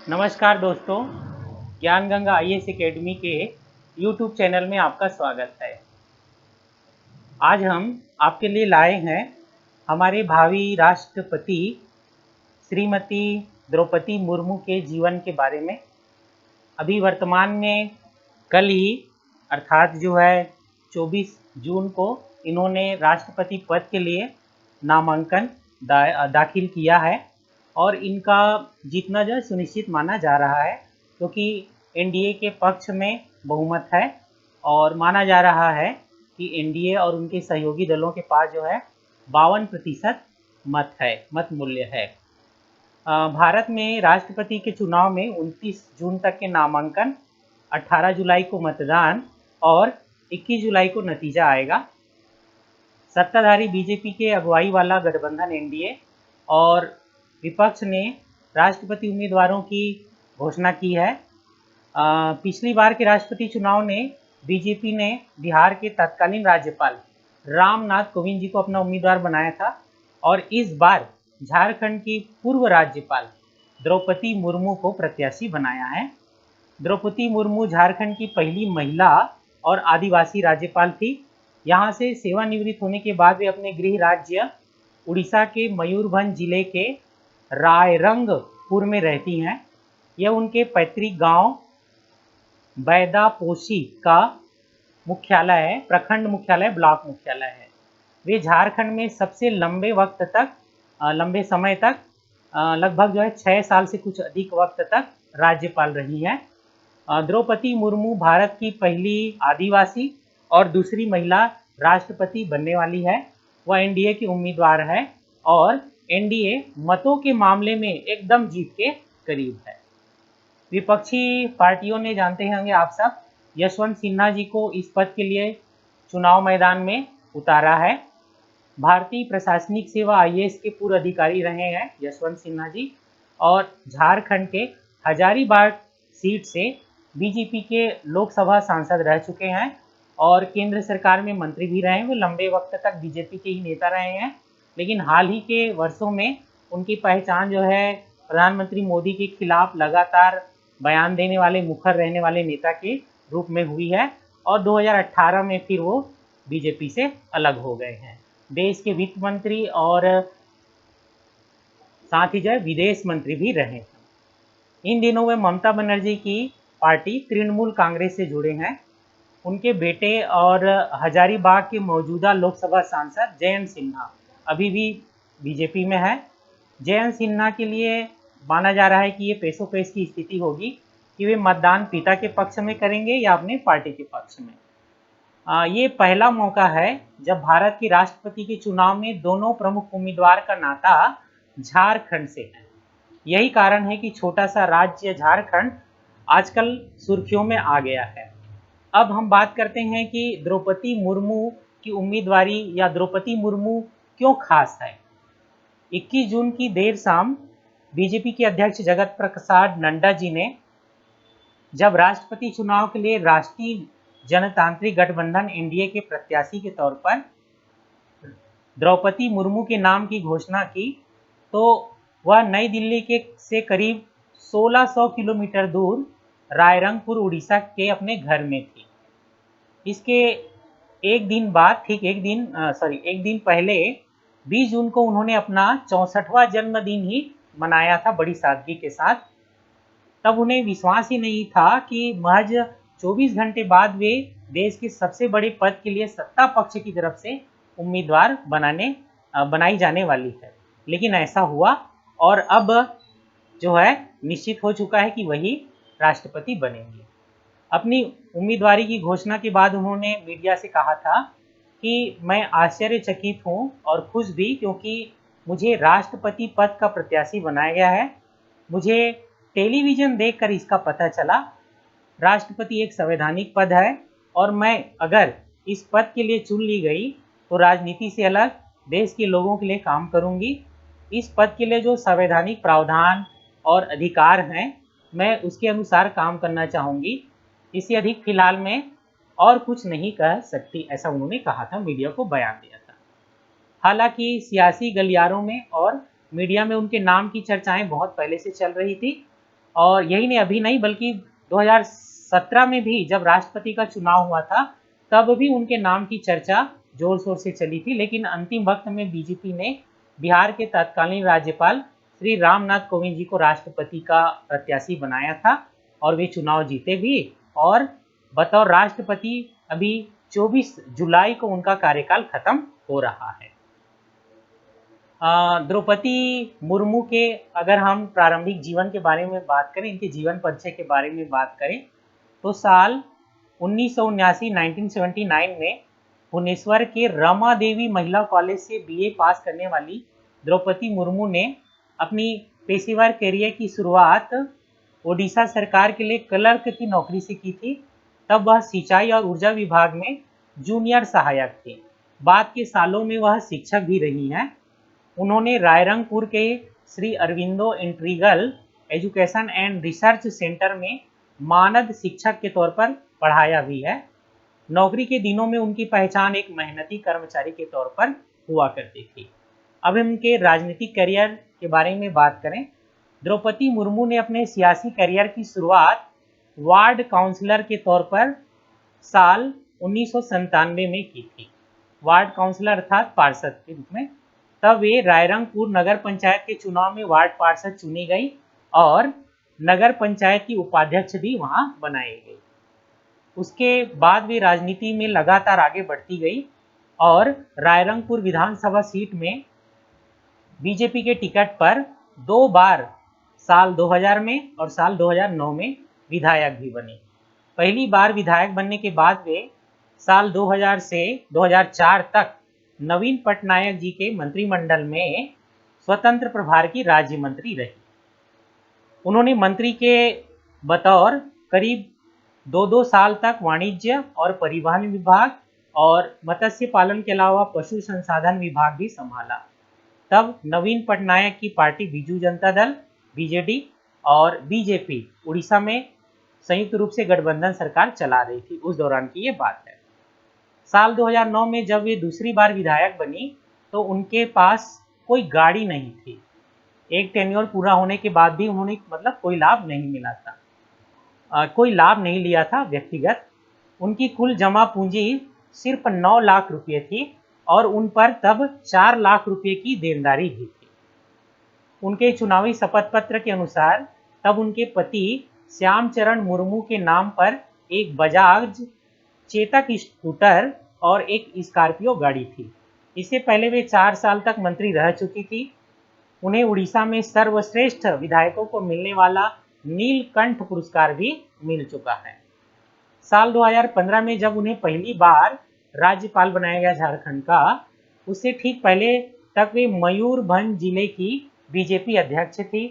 नमस्कार दोस्तों, ज्ञान गंगा आईएएस एकेडमी के यूट्यूब चैनल में आपका स्वागत है। आज हम आपके लिए लाए हैं हमारे भावी राष्ट्रपति श्रीमती द्रौपदी मुर्मू के जीवन के बारे में। अभी वर्तमान में कल ही अर्थात जो है 24 जून को इन्होंने राष्ट्रपति पद के लिए नामांकन दाखिल किया है और इनका जीतना जो है सुनिश्चित माना जा रहा है, क्योंकि एनडीए के पक्ष में बहुमत है और माना जा रहा है कि एनडीए और उनके सहयोगी दलों के पास जो है 52% मत मूल्य है। भारत में राष्ट्रपति के चुनाव में 29 जून तक के नामांकन, 18 जुलाई को मतदान और 21 जुलाई को नतीजा आएगा। सत्ताधारी बीजेपी के अगुवाई वाला गठबंधन एनडीए और विपक्ष ने राष्ट्रपति उम्मीदवारों की घोषणा की है। पिछली बार के राष्ट्रपति चुनाव ने बीजेपी ने बिहार के तत्कालीन राज्यपाल रामनाथ कोविंद जी को अपना उम्मीदवार बनाया था और इस बार झारखंड की पूर्व राज्यपाल द्रौपदी मुर्मू को प्रत्याशी बनाया है। द्रौपदी मुर्मू झारखंड की पहली महिला और आदिवासी राज्यपाल थी। यहाँ से सेवानिवृत्त होने के बाद वे अपने गृह राज्य उड़ीसा के मयूरभंज जिले के रायरंगपुर में रहती हैं। यह उनके पैतृक गांव बैदापोशी का मुख्यालय है, प्रखंड मुख्यालय, ब्लॉक मुख्यालय है। वे झारखंड में सबसे लंबे समय तक लगभग जो है 6 साल से कुछ अधिक वक्त तक राज्यपाल रही हैं। द्रौपदी मुर्मू भारत की पहली आदिवासी और दूसरी महिला राष्ट्रपति बनने वाली है। वह एनडीए की उम्मीदवार है और एनडीए मतों के मामले में एकदम जीत के करीब है। विपक्षी पार्टियों ने, जानते होंगे आप सब, यशवंत सिन्हा जी को इस पद के लिए चुनाव मैदान में उतारा है। भारतीय प्रशासनिक सेवा आईएएस के पूर्व अधिकारी रहे हैं यशवंत सिन्हा जी और झारखंड के हजारीबाग सीट से बीजेपी के लोकसभा सांसद रह चुके हैं और केंद्र सरकार में मंत्री भी रहे हैं। वे लंबे वक्त तक बीजेपी के ही नेता रहे हैं, लेकिन हाल ही के वर्षों में उनकी पहचान जो है प्रधानमंत्री मोदी के खिलाफ लगातार बयान देने वाले, मुखर रहने वाले नेता के रूप में हुई है और 2018 में फिर वो बीजेपी से अलग हो गए हैं। देश के वित्त मंत्री और साथ ही जो विदेश मंत्री भी रहे हैं। इन दिनों वे ममता बनर्जी की पार्टी तृणमूल कांग्रेस से जुड़े हैं। उनके बेटे और हजारीबाग के मौजूदा लोकसभा सांसद जयंत सिन्हा अभी भी बीजेपी में है। जयंत सिन्हा के लिए माना जा रहा है कि ये पेशो पेश की स्थिति होगी कि वे मतदान पिता के पक्ष में करेंगे या अपने पार्टी के पक्ष में। ये पहला मौका है जब भारत के राष्ट्रपति के चुनाव में दोनों प्रमुख उम्मीदवार का नाता झारखंड से है। यही कारण है कि छोटा सा राज्य झारखंड आजकल सुर्खियों में आ गया है। अब हम बात करते हैं कि द्रौपदी मुर्मू की उम्मीदवारी या द्रौपदी मुर्मू क्यों खास है। 21 जून की देर शाम बीजेपी के अध्यक्ष जगत प्रसाद नड्डा जी ने जब राष्ट्रपति चुनाव के लिए राष्ट्रीय जनतांत्रिक गठबंधन एनडीए के प्रत्याशी के तौर पर द्रौपदी मुर्मू के नाम की घोषणा की, तो वह नई दिल्ली से करीब 1600 किलोमीटर दूर रायरंगपुर उड़ीसा के अपने घर में थी। इसके एक दिन पहले 20 जून को उन्होंने अपना 64वां जन्मदिन ही मनाया था बड़ी सादगी के साथ। तब उन्हें विश्वास ही नहीं था कि महज 24 घंटे बाद वे देश के सबसे बड़े पद के लिए सत्ता पक्ष की तरफ से उम्मीदवार बनाई जाने वाली है। लेकिन ऐसा हुआ और अब जो है निश्चित हो चुका है कि वही राष्ट्रपति बनेंगे। अपनी उम्मीदवारी की घोषणा के बाद उन्होंने मीडिया से कहा था कि मैं आश्चर्यचकित हूं और खुश भी, क्योंकि मुझे राष्ट्रपति पद का प्रत्याशी बनाया गया है। मुझे टेलीविज़न देखकर इसका पता चला। राष्ट्रपति एक संवैधानिक पद है और मैं अगर इस पद के लिए चुन ली गई तो राजनीति से अलग देश के लोगों के लिए काम करूंगी। इस पद के लिए जो संवैधानिक प्रावधान और अधिकार हैं, मैं उसके अनुसार काम करना चाहूँगी। इससे अधिक फिलहाल मैं और कुछ नहीं कह सकती, ऐसा उन्होंने कहा था, मीडिया को बयान दिया था। हालांकि सियासी गलियारों में और मीडिया में उनके नाम की चर्चाएं बहुत पहले से चल रही थी। और यही नहीं, अभी नहीं बल्कि 2017 में भी जब राष्ट्रपति का चुनाव हुआ था तब भी उनके नाम की चर्चा जोर शोर से चली थी, लेकिन अंतिम वक्त में बीजेपी ने बिहार के तत्कालीन राज्यपाल श्री रामनाथ कोविंद जी को राष्ट्रपति का प्रत्याशी बनाया था और वे चुनाव जीते भी, और बतौर राष्ट्रपति अभी 24 जुलाई को उनका कार्यकाल खत्म हो रहा है। द्रौपदी मुर्मू के अगर हम प्रारंभिक जीवन के बारे में बात करें, इनके जीवन परिचय के बारे में बात करें, तो साल 1979 में भुवनेश्वर के रमा देवी महिला कॉलेज से बीए पास करने वाली द्रौपदी मुर्मू ने अपनी पेशेवर करियर की शुरुआत ओडिशा सरकार के लिए क्लर्क की नौकरी से की थी। तब वह सिंचाई और ऊर्जा विभाग में जूनियर सहायक थे। बाद के सालों में वह शिक्षक भी रही हैं। उन्होंने रायरंगपुर के Shri Aurobindo integral education and research centre में मानद शिक्षक के तौर पर पढ़ाया भी है। नौकरी के दिनों में उनकी पहचान एक मेहनती कर्मचारी के तौर पर हुआ करती थी। अब उनके राजनीतिक करियर के बारे में बात करें, द्रौपदी मुर्मू ने अपने सियासी करियर की शुरुआत वार्ड काउंसलर के तौर पर साल 1997 में की थी। वार्ड काउंसलर अर्थात पार्षद के रूप में। तब वे रायरंगपुर नगर पंचायत के चुनाव में वार्ड पार्षद चुनी गई और नगर पंचायत की उपाध्यक्ष भी वहां बनाई गई। उसके बाद वे राजनीति में लगातार आगे बढ़ती गई और रायरंगपुर विधानसभा सीट में बीजेपी के टिकट पर 2 बार साल 2000 में और साल 2009 में विधायक भी बनी। पहली बार विधायक बनने के बाद वे साल 2000 से 2004 तक नवीन पटनायक जी के मंत्रिमंडल में स्वतंत्र प्रभार की राज्य मंत्री रही। उन्होंने मंत्री के बतौर करीब 2 साल तक वाणिज्य और परिवहन विभाग और मत्स्य पालन के अलावा पशु संसाधन विभाग भी संभाला। तब नवीन पटनायक की पार्टी बीजू जनता दल बीजेडी और बीजेपी उड़ीसा में संयुक्त रूप से गठबंधन सरकार चला रही थी। उस दौरान की ये बात है। साल 2009 में जब वे दूसरी बार विधायक बनी तो उनके पास कोई गाड़ी नहीं थी। एक टेन्योर पूरा होने के बाद भी उन्होंने कोई लाभ नहीं मिला था, कोई लाभ नहीं लिया था व्यक्तिगत। उनकी कुल जमा पूंजी सिर्फ 9 लाख रुपये थी और उन पर तब 4 लाख रुपये की देनदारी भी थी। उनके चुनावी शपथ पत्र के अनुसार तब उनके पति श्यामचरण मुर्मू के नाम पर एक बजाज चेतक स्कूटर और एक स्कॉर्पियो गाड़ी थी। इससे पहले वे 4 साल तक मंत्री रह चुकी थी। उन्हें उड़ीसा में सर्वश्रेष्ठ विधायकों को मिलने वाला नीलकंठ पुरस्कार भी मिल चुका है। साल 2015 में जब उन्हें पहली बार राज्यपाल बनाया गया झारखंड का, उससे ठीक पहले तक वे मयूरभंज जिले की बीजेपी अध्यक्ष थी।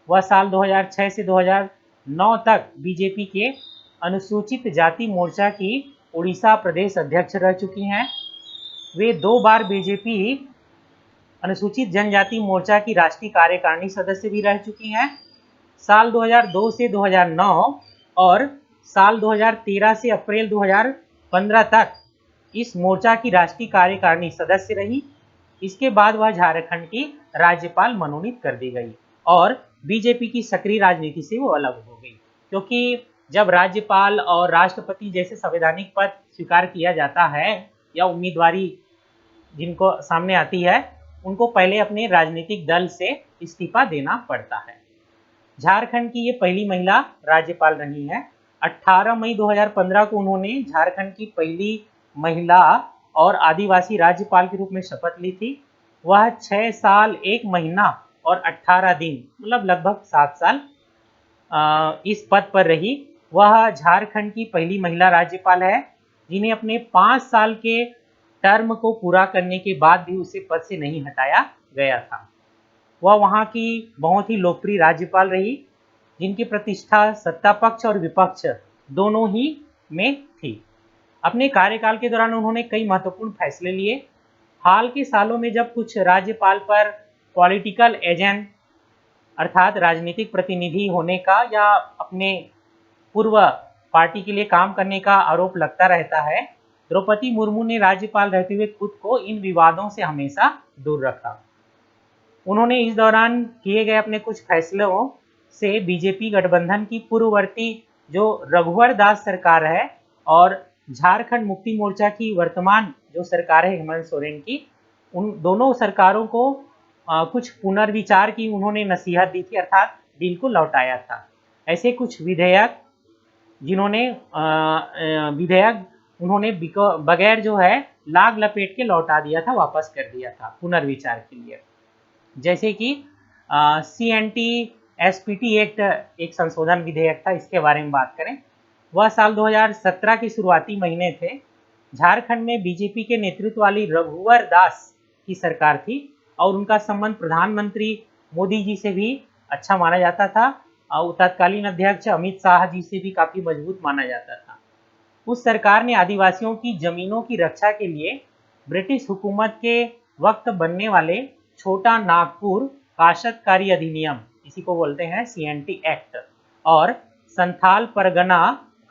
वह साल 2006 से 2009 तक बीजेपी के अनुसूचित जाति मोर्चा की उड़ीसा प्रदेश अध्यक्ष रह चुकी हैं। वे 2 बार बीजेपी अनुसूचित जनजाति मोर्चा की राष्ट्रीय कार्यकारिणी सदस्य भी रह चुकी हैं। साल 2002 से 2009 और साल 2013 से अप्रैल 2015 तक इस मोर्चा की राष्ट्रीय कार्यकारिणी सदस्य रही। इसके बाद वह झारखंड की राज्यपाल मनोनीत कर दी गई और बीजेपी की सक्रिय राजनीति से वो अलग हो गई, क्योंकि जब राज्यपाल और राष्ट्रपति जैसे संवैधानिक पद स्वीकार किया जाता है या उम्मीदवारी जिनको सामने आती है, उनको पहले अपने राजनीतिक दल से इस्तीफा देना पड़ता है। झारखंड की ये पहली महिला राज्यपाल रही हैं। 18 मई 2015 को उन्होंने झारखंड की पहली महिला और आदिवासी राज्यपाल के रूप में शपथ ली थी। वह 6 साल 1 महीना और 18 दिन लगभग 7 साल इस पद पर रही। वह झारखंड की पहली महिला राज्यपाल है जिन्हें अपने 5 साल के टर्म को पूरा करने के बाद भी उसे पद से नहीं हटाया गया था। वह वहाँ की बहुत ही लोकप्रिय राज्यपाल रही जिनकी प्रतिष्ठा सत्ता पक्ष और विपक्ष दोनों ही में थी। अपने कार्यकाल के दौरान उन्होंने कई महत्वपूर्ण फैसले लिए। हाल के सालों में जब कुछ राज्यपाल पर पॉलिटिकल एजेंट अर्थात राजनीतिक प्रतिनिधि होने का या अपने पूर्व पार्टी के लिए काम करने का आरोप लगता रहता है, द्रौपदी मुर्मू ने राज्यपाल रहते हुए खुद को इन विवादों से हमेशा दूर रखा। उन्होंने इस दौरान किए गए अपने कुछ फैसलों से बीजेपी गठबंधन की पूर्ववर्ती जो रघुवर दास सरकार है और झारखंड मुक्ति मोर्चा की वर्तमान जो सरकार है हेमंत सोरेन की, उन दोनों सरकारों को कुछ पुनर्विचार की उन्होंने नसीहत दी थी, अर्थात बिल को लौटाया था। ऐसे कुछ विधेयक जिन्होंने विधेयक उन्होंने बगैर जो है लाग लपेट के लौटा दिया था, वापस कर दिया था पुनर्विचार के लिए। जैसे कि CNT SPT एक्ट एक संशोधन विधेयक था, इसके बारे में बात करें। वह साल 2017 के शुरुआती महीने थे। झारखंड में बीजेपी के नेतृत्व वाली रघुवर दास की सरकार थी और उनका संबंध प्रधानमंत्री मोदी जी से भी अच्छा माना जाता था और तत्कालीन अध्यक्ष अमित शाह जी से भी काफ़ी मजबूत माना जाता था। उस सरकार ने आदिवासियों की जमीनों की रक्षा के लिए ब्रिटिश हुकूमत के वक्त बनने वाले छोटा नागपुर काश्तकारी अधिनियम, इसी को बोलते हैं CNT एक्ट, और संथाल परगना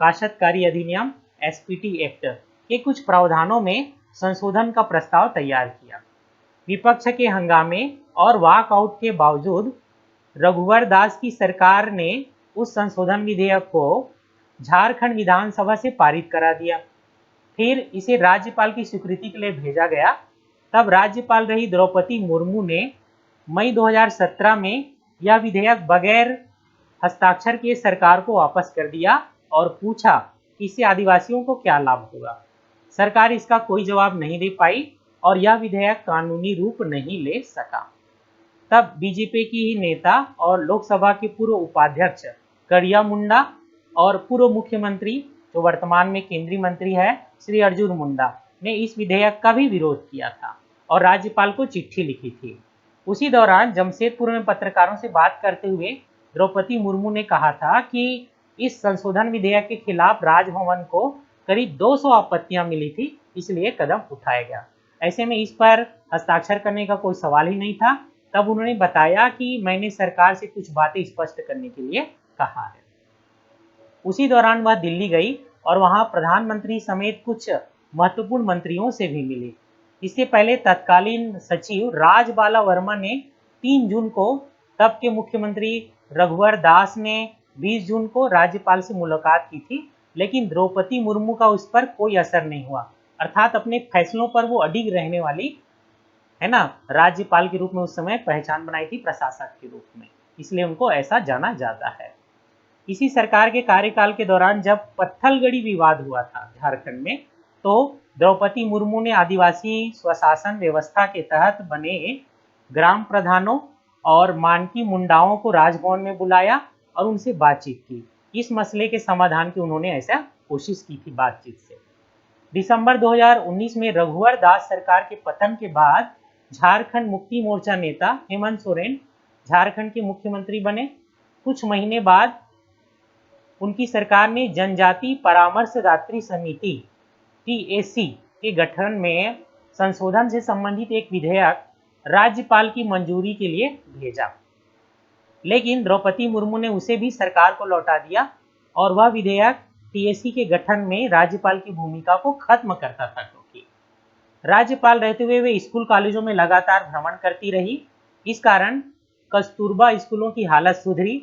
काश्तकारी अधिनियम SPT एक्ट के कुछ प्रावधानों में संशोधन का प्रस्ताव तैयार किया। विपक्ष के हंगामे और वॉकआउट के बावजूद रघुवर दास की सरकार ने उस संशोधन विधेयक को झारखंड विधानसभा से पारित करा दिया। फिर इसे राज्यपाल की स्वीकृति के लिए भेजा गया। तब राज्यपाल रही द्रौपदी मुर्मू ने मई 2017 में यह विधेयक बगैर हस्ताक्षर के सरकार को वापस कर दिया और पूछा कि इससे आदिवासियों को क्या लाभ होगा। सरकार इसका कोई जवाब नहीं दे पाई और यह विधेयक कानूनी रूप नहीं ले सका। तब बीजेपी की ही नेता और लोकसभा के पूर्व उपाध्यक्ष करिया मुंडा और पूर्व मुख्यमंत्री जो वर्तमान में केंद्रीय मंत्री है श्री अर्जुन मुंडा ने इस विधेयक का भी विरोध किया था और राज्यपाल को चिट्ठी लिखी थी। उसी दौरान जमशेदपुर में पत्रकारों से बात करते हुए द्रौपदी मुर्मू ने कहा था कि इस संशोधन विधेयक के खिलाफ राजभवन को करीब 200 आपत्तियां मिली थी, इसलिए कदम उठाया गया। ऐसे में इस पर हस्ताक्षर करने का कोई सवाल ही नहीं था। तब उन्होंने बताया कि मैंने सरकार से कुछ बातें स्पष्ट करने के लिए कहा है। उसी दौरान वह दिल्ली गई और वहां प्रधानमंत्री समेत कुछ महत्वपूर्ण मंत्रियों से भी मिली। इससे पहले तत्कालीन सचिव राजबाला वर्मा ने 3 जून को तब के मुख्यमंत्री रघुवर दास ने 20 जून को राज्यपाल से मुलाकात की थी, लेकिन द्रौपदी मुर्मू का उस पर कोई असर नहीं हुआ। अर्थात अपने फैसलों पर वो अडिग रहने वाली है ना, राज्यपाल के रूप में उस समय पहचान बनाई थी प्रशासक के रूप में, इसलिए उनको ऐसा जाना जाता है। इसी सरकार के कार्यकाल के दौरान जब पत्थलगड़ी विवाद हुआ था झारखंड में, तो द्रौपदी मुर्मू ने आदिवासी स्वशासन व्यवस्था के तहत बने ग्राम प्रधानों और मानकी मुंडाओं को राजभवन में बुलाया और उनसे बातचीत की। इस मसले के समाधान की उन्होंने ऐसा कोशिश की थी बातचीत से। दिसंबर 2019 में रघुवर दास सरकार के पतन के बाद झारखंड मुक्ति मोर्चा नेता हेमंत सोरेन झारखंड के मुख्यमंत्री बने। कुछ महीने बाद उनकी सरकार ने जनजाति परामर्शदात्री समिति TAC के गठन में संशोधन से संबंधित एक विधेयक राज्यपाल की मंजूरी के लिए भेजा, लेकिन द्रौपदी मुर्मू ने उसे भी सरकार को लौटा दिया और वह विधेयक TAC के गठन में राज्यपाल की भूमिका को खत्म करता था, क्योंकि राज्यपाल रहते हुए वे स्कूल कॉलेजों में लगातार भ्रमण करती रही। इस कारण कस्तूरबा स्कूलों की हालत सुधरी।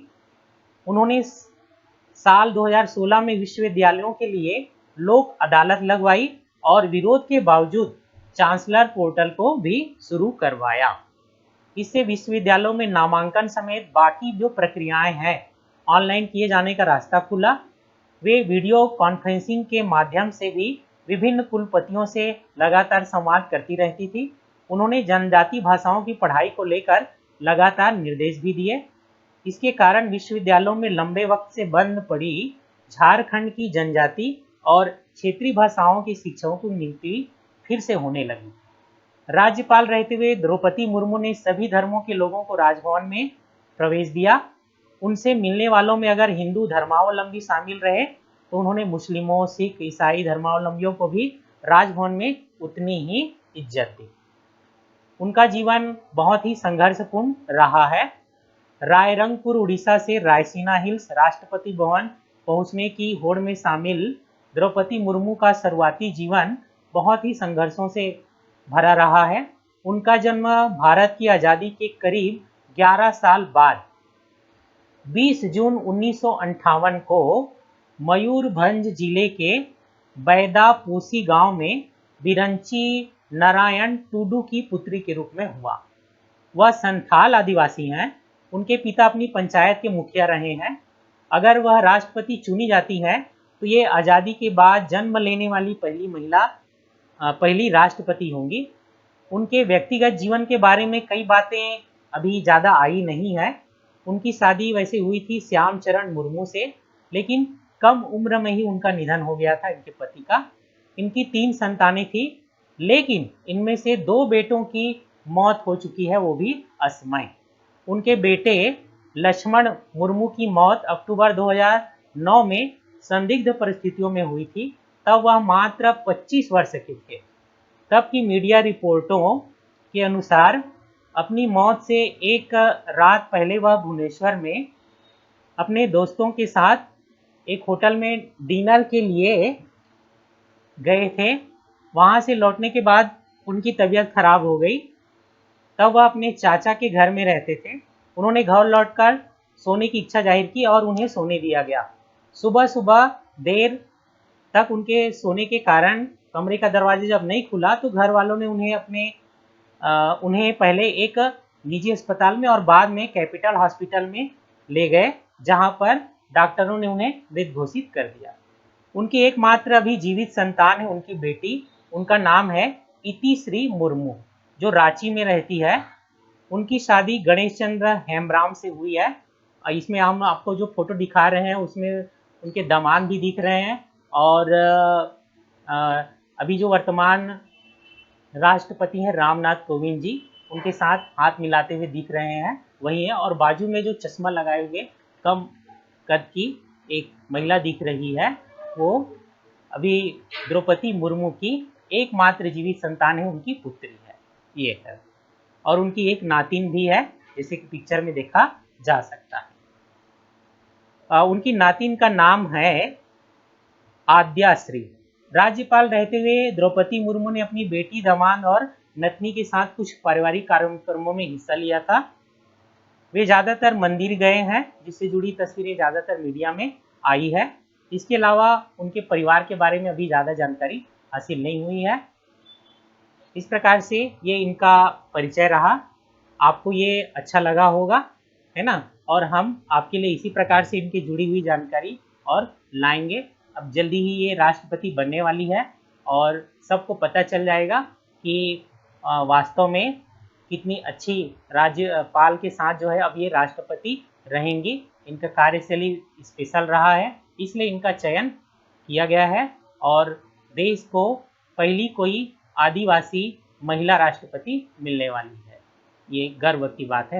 उन्होंने साल 2016 में विश्वविद्यालयों के लिए लोक अदालत लगवाई और विरोध के बावजूद चांसलर पोर्टल को भी शुरू करवाया। इससे विश्वविद्यालयों में नामांकन समेत बाकी जो प्रक्रियाएं हैं ऑनलाइन किए जाने का रास्ता खुला। वे वीडियो कॉन्फ्रेंसिंग के माध्यम से भी विभिन्न कुलपतियों से लगातार संवाद करती रहती थी। उन्होंने जनजाति भाषाओं की पढ़ाई को लेकर लगातार निर्देश भी दिए। इसके कारण विश्वविद्यालयों में लंबे वक्त से बंद पड़ी झारखंड की जनजाति और क्षेत्रीय भाषाओं के शिक्षकों की नियुक्ति फिर से होने लगी। राज्यपाल रहते हुए द्रौपदी मुर्मू ने सभी धर्मों के लोगों को राजभवन में प्रवेश दिया। उनसे मिलने वालों में अगर हिंदू धर्मावलंबी शामिल रहे तो उन्होंने मुस्लिमों, सिख, ईसाई धर्मावलंबियों को भी राजभवन में उतनी ही इज्जत दी। उनका जीवन बहुत ही संघर्षपूर्ण रहा है। रायरंगपुर उड़ीसा से रायसीना हिल्स राष्ट्रपति भवन पहुंचने की होड़ में शामिल द्रौपदी मुर्मू का शुरुआती जीवन बहुत ही संघर्षों से भरा रहा है। उनका जन्म भारत की आज़ादी के करीब 11 साल बाद 20 जून 1958 को मयूरभंज जिले के बैदापूसी गांव में बिरंची नारायण टुडू की पुत्री के रूप में हुआ। वह संथाल आदिवासी हैं। उनके पिता अपनी पंचायत के मुखिया रहे हैं। अगर वह राष्ट्रपति चुनी जाती है तो ये आज़ादी के बाद जन्म लेने वाली पहली महिला, पहली राष्ट्रपति होंगी। उनके व्यक्तिगत जीवन के बारे में कई बातें अभी ज़्यादा आई नहीं है। उनकी शादी वैसे हुई थी श्यामचरण मुर्मू से, लेकिन कम उम्र में ही उनका निधन हो गया था इनके पति का। इनकी 3 संतानें थी, लेकिन इनमें से 2 बेटों की मौत हो चुकी है, वो भी असमय। उनके बेटे लक्ष्मण मुर्मू की मौत अक्टूबर 2009 में संदिग्ध परिस्थितियों में हुई थी। तब वह मात्र 25 वर्ष के थे। तब की मीडिया रिपोर्टों के अनुसार अपनी मौत से एक रात पहले वह भुवनेश्वर में अपने दोस्तों के साथ एक होटल में डिनर के लिए गए थे। वहाँ से लौटने के बाद उनकी तबीयत खराब हो गई। तब वह अपने चाचा के घर में रहते थे। उन्होंने घर लौटकर सोने की इच्छा जाहिर की और उन्हें सोने दिया गया। सुबह सुबह देर तक उनके सोने के कारण कमरे का दरवाजा जब नहीं खुला तो घर वालों ने उन्हें पहले एक निजी अस्पताल में और बाद में कैपिटल हॉस्पिटल में ले गए, जहां पर डॉक्टरों ने उन्हें मृत घोषित कर दिया। उनकी एकमात्र अभी जीवित संतान है उनकी बेटी। उनका नाम है इतिश्री मुर्मू, जो रांची में रहती है। उनकी शादी गणेश चंद्र हेम्ब्राम से हुई है। इसमें हम आपको जो फोटो दिखा रहे हैं उसमें उनके दामाद भी दिख रहे हैं, और अभी जो वर्तमान राष्ट्रपति हैं रामनाथ कोविंद जी, उनके साथ हाथ मिलाते हुए दिख रहे हैं, वही है। और बाजू में जो चश्मा लगाए हुए कम कद की एक महिला दिख रही है, वो अभी द्रौपदी मुर्मू की एकमात्र जीवित संतान है, उनकी पुत्री है ये है। और उनकी एक नातिन भी है, जैसे कि पिक्चर में देखा जा सकता है। उनकी नातिन का नाम है आद्याश्री। राज्यपाल रहते हुए द्रौपदी मुर्मू ने अपनी बेटी, दामाद और नतनी के साथ कुछ पारिवारिक कार्यक्रमों में हिस्सा लिया था। वे ज़्यादातर मंदिर गए हैं, जिससे जुड़ी तस्वीरें ज़्यादातर मीडिया में आई है। इसके अलावा उनके परिवार के बारे में अभी ज़्यादा जानकारी हासिल नहीं हुई है। इस प्रकार से ये इनका परिचय रहा। आपको ये अच्छा लगा होगा, है ना? और हम आपके लिए इसी प्रकार से इनकी जुड़ी हुई जानकारी और लाएंगे। अब जल्दी ही ये राष्ट्रपति बनने वाली है और सबको पता चल जाएगा कि वास्तव में कितनी अच्छी राज्यपाल के साथ जो है अब ये राष्ट्रपति रहेंगी। इनका कार्यशैली स्पेशल रहा है, इसलिए इनका चयन किया गया है और देश को पहली कोई आदिवासी महिला राष्ट्रपति मिलने वाली है। ये गर्व की बात है।